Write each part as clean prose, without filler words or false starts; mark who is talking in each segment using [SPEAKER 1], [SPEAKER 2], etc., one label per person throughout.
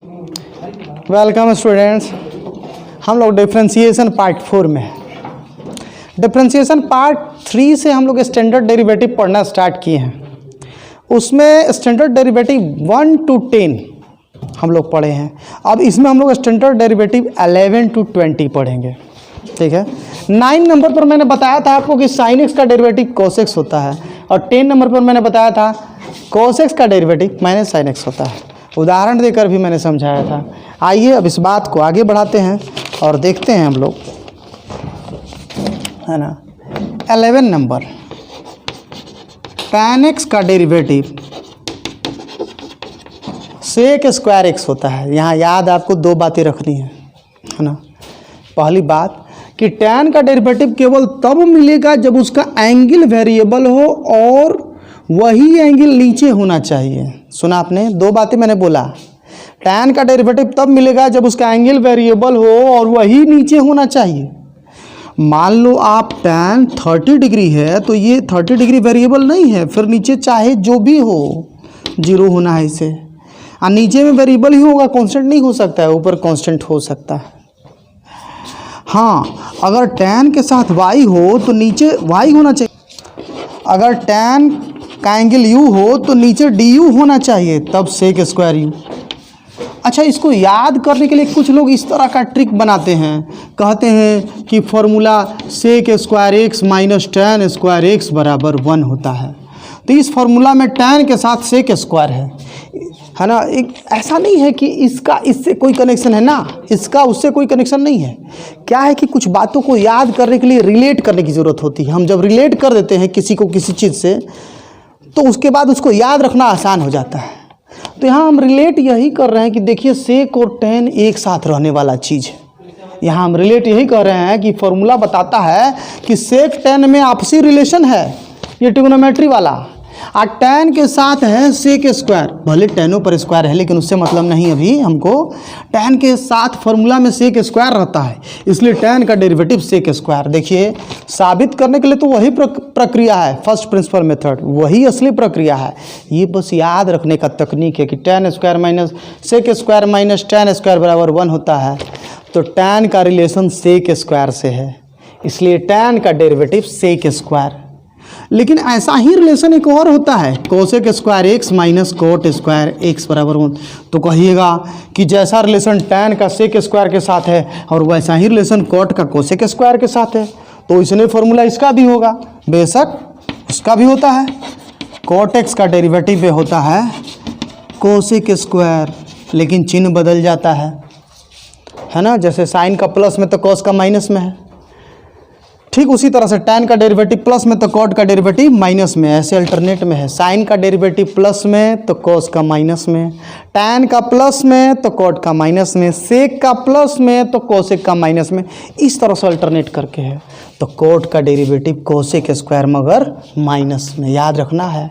[SPEAKER 1] Welcome students, हम लोग differentiation part 4 में हैं। डिफरेंशिएशन पार्ट 3 से हम लोग स्टैंडर्ड डेरिवेटिव पढ़ना स्टार्ट किए हैं। उसमें स्टैंडर्ड डेरिवेटिव 1 to 10 हम लोग पढ़े हैं। अब इसमें हम लोग स्टैंडर्ड डेरिवेटिव 11 to 20 पढ़ेंगे। ठीक है। 9 नंबर पर मैंने बताया था आपको कि साइन एक्स का डेरिवेटिव cos x होता है, और 10 नंबर पर मैंने बताया था cos x का डेरिवेटिव माइनस साइन एक्स होता है। उदाहरण देकर भी मैंने समझाया था। आइए अब इस बात को आगे बढ़ाते हैं और देखते हैं हम लोग, है ना। 11 नंबर, tan x का डेरिवेटिव sec स्क्वायर x होता है। यहाँ याद आपको दो बातें रखनी है ना। पहली बात कि tan का डेरिवेटिव केवल तब मिलेगा जब उसका एंगल वेरिएबल हो और वही एंगल नीचे होना चाहिए। सुना आपने, दो बातें मैंने बोला। tan का डेरिवेटिव तब मिलेगा जब उसका एंगल वेरिएबल हो और वही नीचे होना चाहिए। मान लो आप tan 30 डिग्री है तो ये 30 डिग्री वेरिएबल नहीं है, फिर नीचे चाहे जो भी हो 0 होना है इसे। और नीचे में वेरिएबल ही होगा, कांस्टेंट नहीं हो सकता है, ऊपर कांस्टेंट हो सकता है। हाँ, अगर tan के साथ y हो तो नीचे y होना चाहिए। अगर tan का एंगल u हो तो नीचे du होना चाहिए, तब sec स्क्वायर u। अच्छा, इसको याद करने के लिए कुछ लोग इस तरह का ट्रिक बनाते हैं, कहते हैं कि formula sec square x minus tan square x बराबर 1 होता है। तो इस फॉर्मूला में tan के साथ sec स्क्वायर है ना। एक ऐसा नहीं है कि इसका इससे कोई कनेक्शन है ना, इसका उससे कोई कनेक्शन नहीं है। क्या है कि कुछ बातों को याद करने के लिए रिलेट करने की ज़रूरत होती है। हम जब रिलेट कर देते हैं किसी को किसी चीज़ से, तो उसके बाद उसको याद रखना आसान हो जाता है। तो यहाँ हम रिलेट यही कर रहे हैं कि देखिए sec और tan एक साथ रहने वाला चीज़ है। यहाँ हम रिलेट यही कर रहे हैं कि फॉर्मूला बताता है कि sec tan में आपसी रिलेशन है, ये ट्रिग्नोमेट्री वाला। और tan के साथ है sec स्क्वायर, भले टैनो पर स्क्वायर है लेकिन उससे मतलब नहीं। अभी हमको tan के साथ फॉर्मूला में sec स्क्वायर रहता है, इसलिए tan का डेरिवेटिव sec स्क्वायर। देखिए, साबित करने के लिए तो वही प्रक्रिया है, फर्स्ट प्रिंसिपल मेथड, वही असली प्रक्रिया है। ये बस याद रखने का तकनीक है कि tan square minus sec square minus tan square बराबर 1 होता है। तो tan का रिलेशन sec स्क्वायर से है, इसलिए tan का डेरिवेटिव sec स्क्वायर। लेकिन ऐसा ही रिलेशन एक और होता है, cosec square x minus cot square x बराबर 1। तो कहिएगा कि जैसा रिलेशन tan का सेक स्क्वायर के साथ है और वैसा ही रिलेशन कोट का कोसेक स्क्वायर के साथ है, तो इसलिए फॉर्मूला इसका भी होगा। बेशक इसका भी होता है, कोट एक्स का डेरिवेटिव में होता है कोसेक स्क्वायर, लेकिन चिन्ह बदल जाता है ना। जैसे साइन का प्लस में तो कॉस का माइनस में है, ठीक उसी तरह से tan का डेरिवेटिव प्लस में तो cot का डेरिवेटिव माइनस में, ऐसे अल्टरनेट में है। साइन का डेरिवेटिव प्लस में तो cos का माइनस में, tan का प्लस में तो cot का माइनस में, sec का प्लस में तो cosec का माइनस में, इस तरह से अल्टरनेट करके है। तो cot का डेरिवेटिव cosec स्क्वायर मगर माइनस में, याद रखना है।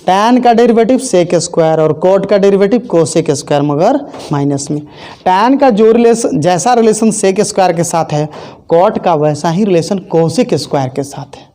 [SPEAKER 1] tan का डेरिवेटिव sec स्क्वायर और cot का डेरिवेटिव cosec स्क्वायर मगर माइनस में। tan का जो रिलेशन, जैसा रिलेशन sec स्क्वायर के साथ है, cot का वैसा ही रिलेशन कोसेक स्क्वायर के साथ है।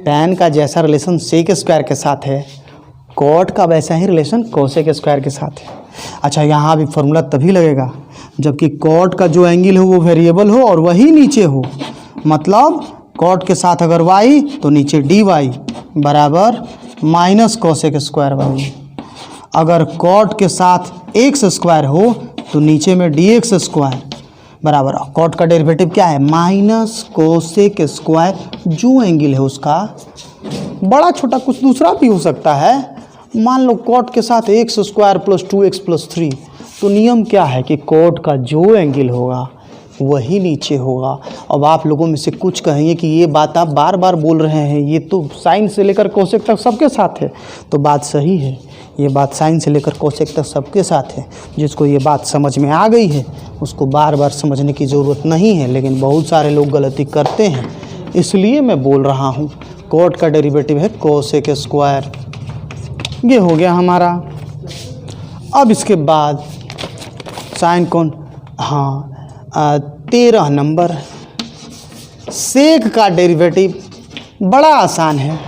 [SPEAKER 1] tan का जैसा रिलेशन sec स्क्वायर के साथ है, cot का वैसा ही रिलेशन कोसेक स्क्वायर के साथ है। अच्छा, यहाँ भी फॉर्मूला तभी लगेगा जबकि cot का जो एंगल हो वो वेरिएबल हो और वही नीचे हो। मतलब cot के साथ अगर y तो नीचे dy बराबर माइनस कोसेक स्क्वायर y। अगर cot के साथ x स्क्वायर हो तो नीचे में dx स्क्वायर बराबर cot का डेरिवेटिव क्या है, माइनस कोसेक स्क्वायर, जो एंगल है उसका बड़ा छोटा कुछ दूसरा भी हो सकता है। मान लो cot के साथ x square plus 2x plus 3, तो नियम क्या है कि cot का जो एंगल होगा वही नीचे होगा। अब आप लोगों में से कुछ कहेंगे कि ये बात आप बार बार बोल रहे हैं, ये तो साइन से लेकर कोसेक तक सबके साथ है। तो बात सही है, ये बात साइन से लेकर कोसेक तक सबके साथ है। जिसको ये बात समझ में आ गई है उसको बार बार समझने की ज़रूरत नहीं है, लेकिन बहुत सारे लोग गलती करते हैं, इसलिए मैं बोल रहा हूँ। cot का डेरिवेटिव है कोसेक स्क्वायर, ये हो गया हमारा। अब इसके बाद साइन कौन, हाँ 13 नंबर, सेक का डेरिवेटिव बड़ा आसान है।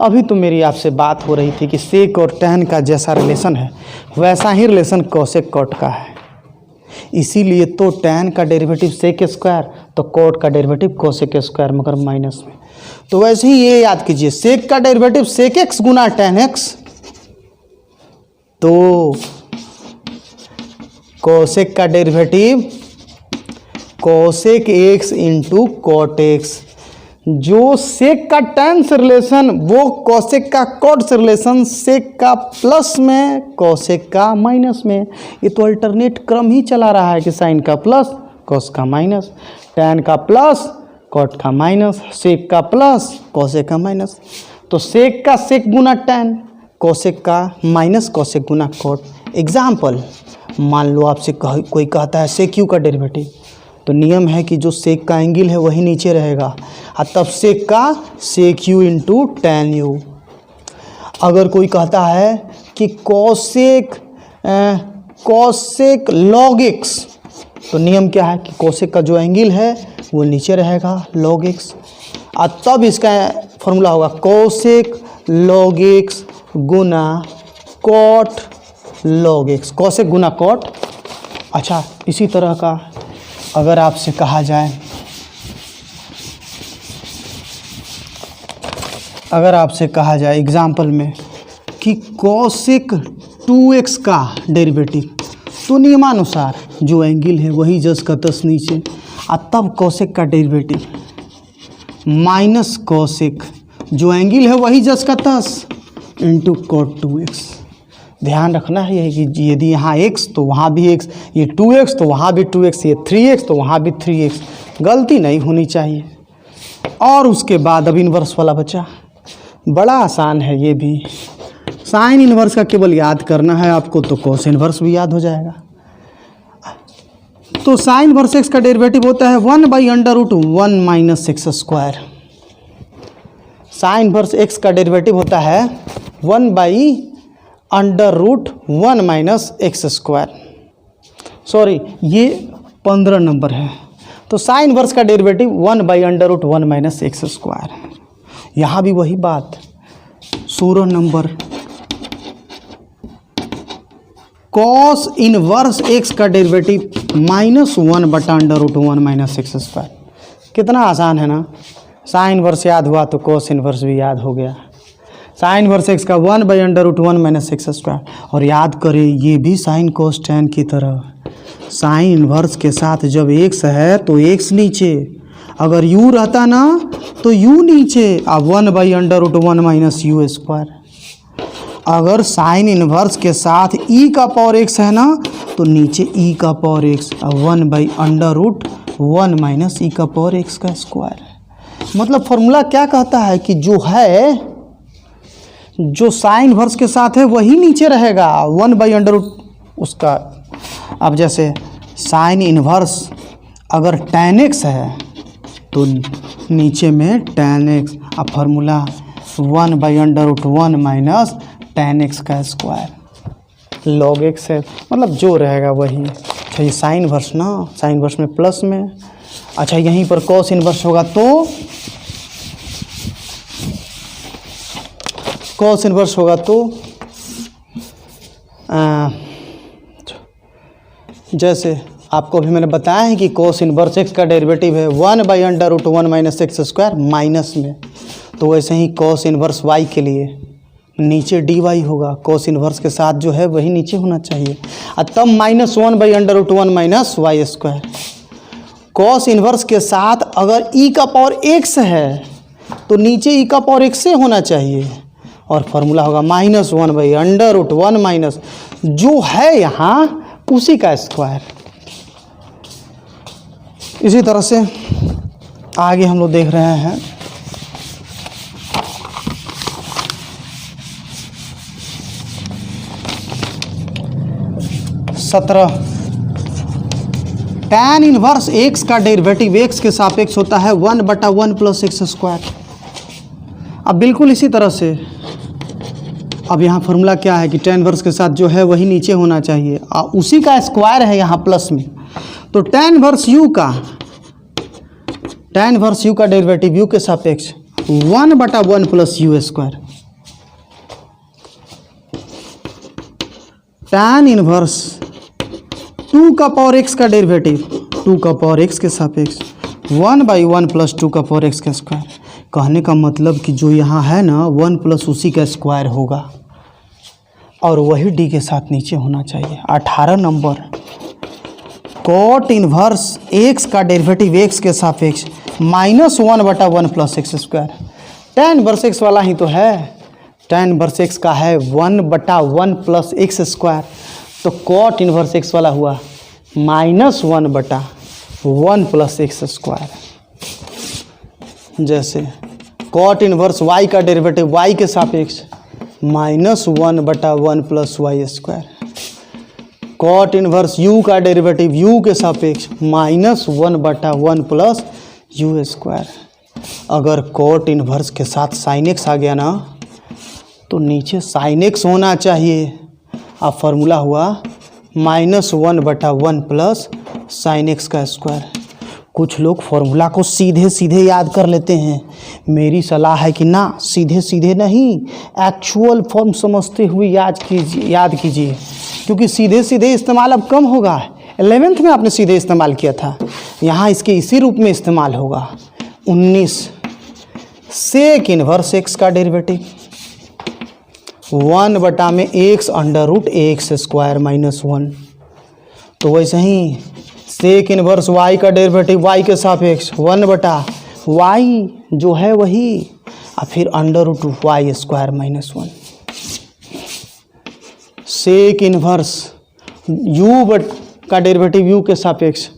[SPEAKER 1] अभी तो मेरी आपसे बात हो रही थी कि सेक और tan का जैसा रिलेशन है वैसा ही रिलेशन कोसेक कॉट का है। इसीलिए तो tan का डेरिवेटिव सेक स्क्वायर, तो कॉट का डेरिवेटिव कोसेक स्क्वायर मगर माइनस में। तो वैसे ही ये याद कीजिए, सेक का डेरिवेटिव सेक एक्स गुना tan एक्स, तो कोसेक का derivative cosec x into cot x. जो सेक का tan से रिलेशन वो कोसेक का कॉट से रिलेशन, सेक का प्लस में कोसेक का माइनस में। ये तो अल्टरनेट क्रम ही चला रहा है कि साइन का प्लस कोस का माइनस, tan का प्लस कॉट का माइनस, सेक का प्लस कोसेक का माइनस। तो सेक का सेक गुना tan, कोसेक का माइनस कोसेक गुना कॉट। एग्जाम्पल, मान लो आपसे कोई कहता है सेक यू का डेरिवेटिव, तो नियम है कि जो सेक का एंगल है वही नीचे रहेगा, और तब सेक का सेक यू इंटू टैन यू। अगर कोई कहता है कि कोसेक लॉग एक्स, तो नियम क्या है कि कोसेक का जो एंगल है वो नीचे रहेगा लॉग एक्स, और तब इसका फॉर्मूला होगा कोसेक लॉग एक्स गुना कॉट लॉग एक्स, कोसेक गुना कॉट। अच्छा, इसी तरह का अगर आपसे कहा जाए, एग्जाम्पल में कि कोसेक 2x का डेरिवेटिव, तो नियमानुसार जो एंगल है वही जस का तस नीचे, और तब कोसेक का डेरिवेटिव माइनस कोसेक, जो एंगल है वही जस का तस इंटू कॉट 2x। ध्यान रखना है कि यदि यहाँ x तो वहाँ भी x, ये 2x तो वहाँ भी 2x, ये 3x तो वहाँ भी 3x, गलती नहीं होनी चाहिए। और उसके बाद अब इन्वर्स वाला बचा, बड़ा आसान है ये भी। साइन इन्वर्स का केवल याद करना है आपको, तो कोस इन्वर्स भी याद हो जाएगा। तो साइन इन्वर्स x का डेरिवेटिव होता है 1/√1 minus x square. Sign inverse x का डेरिवेटिव होता है 1/√1 माइनस एक्स स्क्वायर। सॉरी, ये 15 नंबर है। तो साइन इन्वर्स का डेरिवेटिव 1/√1 माइनस एक्स स्क्वायर। यहाँ भी वही बात, 16 नंबर कॉस इन्वर्स एक्स का डेरिवेटिव -1/√1 माइनस एक्स स्क्वायर। कितना आसान है ना। साइन इन्वर्स याद हुआ तो कॉस इन्वर्स भी याद हो गया। साइन इन्वर्स एक्स का 1/√1 माइनस एक्स स्क्वायर। और याद करें, ये भी साइन कोस टैन की तरह, साइन इन्वर्स के साथ जब एक्स है तो एक्स नीचे, अगर यू रहता ना तो यू नीचे, अब 1/√1 माइनस यू स्क्वायर। अगर साइन इन्वर्स के साथ ई का पावर एक्स है ना तो नीचे ई का पावर एक्स, अब 1/√1 माइनस ई का पावर एक्स का स्क्वायर। मतलब फॉर्मूला क्या कहता है कि जो साइन इन्वर्स के साथ है वही नीचे रहेगा, 1/√ उसका। अब जैसे साइन इन्वर्स अगर tan x है तो नीचे में tan x, अब फार्मूला 1/√1 माइनस tan x का स्क्वायर log x है, मतलब जो रहेगा वही। अच्छा, ये साइन इन्वर्स ना, साइन इन्वर्स में प्लस में। अच्छा, यहीं पर कॉस इन्वर्स होगा तो कॉस इन्वर्स होगा तो जैसे आपको अभी मैंने बताया है कि कॉस इन्वर्स एक्स का डेरिवेटिव है 1/√1 माइनस एक्स स्क्वायर माइनस में, तो वैसे ही कॉस इन्वर्स वाई के लिए नीचे dy होगा, कॉस इन्वर्स के साथ जो है वही नीचे होना चाहिए, और तब -1/√1 minus y square. Cos inverse के साथ अगर e का पावर x है तो नीचे e का पावर x से होना चाहिए, और फार्मूला होगा -1/√1 माइनस जो है यहाँ उसी का स्क्वायर। इसी तरह से आगे हम लोग देख रहे हैं tan इनवर्स x का डेरिवेटिव x के सापेक्ष होता है 1/1 प्लस एक्स स्क्वायर। अब बिल्कुल इसी तरह से अब यहाँ फार्मूला क्या है कि tan इनवर्स के साथ जो है वही नीचे होना चाहिए, और उसी का स्क्वायर है यहाँ प्लस में। तो tan इनवर्स u का डेरिवेटिव u के सापेक्ष 1/1 plus u square. tan inverse 2 का पावर x का डेरिवेटिव 2 का पावर x के सापेक्ष 1/1 प्लस 2 का पावर x का स्क्वायर। कहने का मतलब कि जो यहाँ है ना 1 प्लस उसी का स्क्वायर होगा और वही d के साथ नीचे होना चाहिए। 18 नंबर कॉट इनवर्स x का डेरिवेटिव x के सापेक्ष -1/1 plus x square. tan inverse x वाला ही तो है, tan इनवर्स x का है 1/1 प्लस एक्स स्क्वायर, तो कॉट इनवर्स x वाला हुआ -1/1 प्लस एक्स स्क्वायर। जैसे कॉट इनवर्स y का डेरिवेटिव y के सापेक्ष -1/1 plus y square. Cot inverse u का डेरिवेटिव u के सापेक्ष -1/1 प्लस यू स्क्वायर। अगर कॉट इनवर्स के साथ साइन एक्स आ गया ना तो नीचे साइन एक्स होना चाहिए। अब फार्मूला हुआ -1/1 प्लस साइन एक्स का स्क्वायर। कुछ लोग फार्मूला को सीधे सीधे याद कर लेते हैं, मेरी सलाह है कि ना, सीधे सीधे नहीं, एक्चुअल फॉर्म समझते हुए याद कीजिए, क्योंकि सीधे सीधे इस्तेमाल अब कम होगा। 11th में आपने सीधे इस्तेमाल किया था, यहाँ इसके इसी रूप में इस्तेमाल होगा। 19 सेक इनवर्स एक्स का डेरिवेटिव 1 में x √ax स्क्वायर -1। तो वैसे ही सेक इनवर्स y का डेरिवेटिव y के सापेक्ष 1/y जो है वही, और फिर √y square -1। Sec inverse u का डेरिवेटिव u के सापेक्ष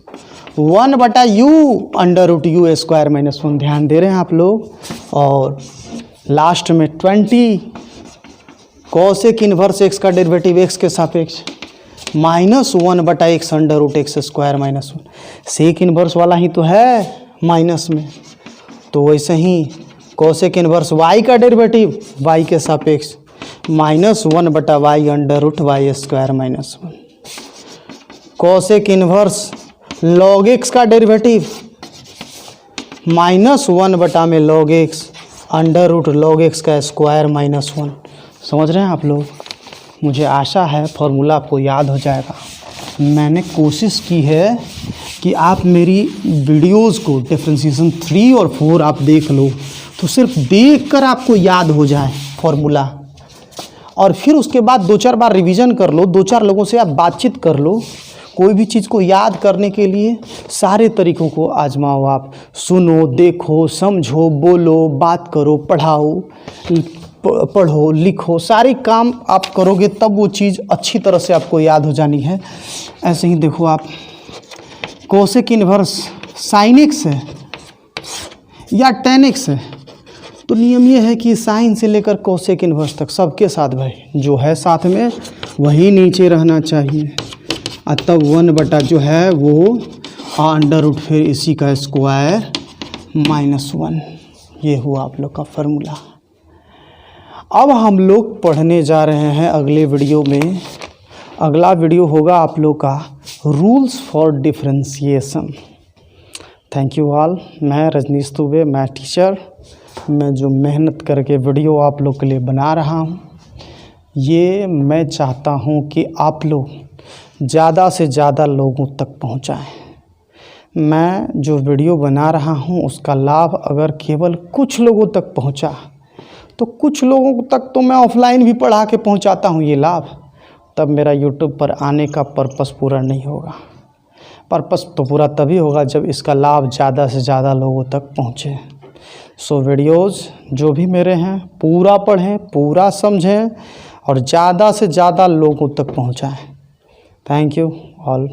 [SPEAKER 1] 1/u √u स्क्वायर -1। ध्यान दे रहे हैं आप लोग। और लास्ट में 20 कॉसेक इनवर्स x का डेरिवेटिव x के सापेक्ष -1/x √x square -1। Sec inverse वाला ही तो है माइनस में, तो वैसे ही कॉसेक इनवर्स y का डेरिवेटिव y के सापेक्ष -1/y √y square -1। Cosec inverse log x का डेरिवेटिव -1 में log x √log x का स्क्वायर -1। समझ रहे हैं आप लोग? मुझे आशा है फॉर्मूला आपको याद हो जाएगा। मैंने कोशिश की है कि आप मेरी वीडियोस को डिफरेंशिएशन 3 और 4 आप देख लो, तो सिर्फ देखकर आपको याद हो जाए फॉर्मूला, और फिर उसके बाद 2-4 बार रिवीजन कर लो, 2-4 लोगों से आप बातचीत कर लो। कोई भी चीज़ को याद करने के लिए सारे तरीक़ों को आजमाओ। आप सुनो, देखो, समझो, बोलो, बात करो, पढ़ो, लिखो, सारे काम आप करोगे तब वो चीज़ अच्छी तरह से आपको याद हो जानी है। ऐसे ही देखो आप, कोसेक इनवर्स साइन एक्स है या टेन एक्स है, तो नियम ये है कि साइन से लेकर कोसेक इनवर्स तक सबके साथ भाई जो है साथ में वही नीचे रहना चाहिए। तब 1 जो है वो √ फिर इसी का स्क्वायर -1। ये हुआ आप लोग का फार्मूला। अब हम लोग पढ़ने जा रहे हैं अगले वीडियो में। अगला वीडियो होगा आप लोग का rules for differentiation. Thank you all. मैं रजनीश दुबे, मैं टीचर। मैं जो मेहनत करके वीडियो आप लोग के लिए बना रहा हूँ, ये मैं चाहता हूँ कि आप लोग ज़्यादा से ज़्यादा लोगों तक पहुँचाएँ। मैं जो वीडियो बना रहा हूँ उसका लाभ अगर केवल कुछ लोगों तक पहुँचा, तो कुछ लोगों तक तो मैं ऑफलाइन भी पढ़ा के पहुंचाता हूं ये लाभ, तब मेरा यूट्यूब पर आने का पर्पस पूरा नहीं होगा। पर्पस तो पूरा तभी होगा जब इसका लाभ ज़्यादा से ज़्यादा लोगों तक पहुंचे। सो वीडियोज़ जो भी मेरे हैं पूरा पढ़ें, पूरा समझें और ज़्यादा से ज़्यादा लोगों तक पहुंचाएं। Thank you all.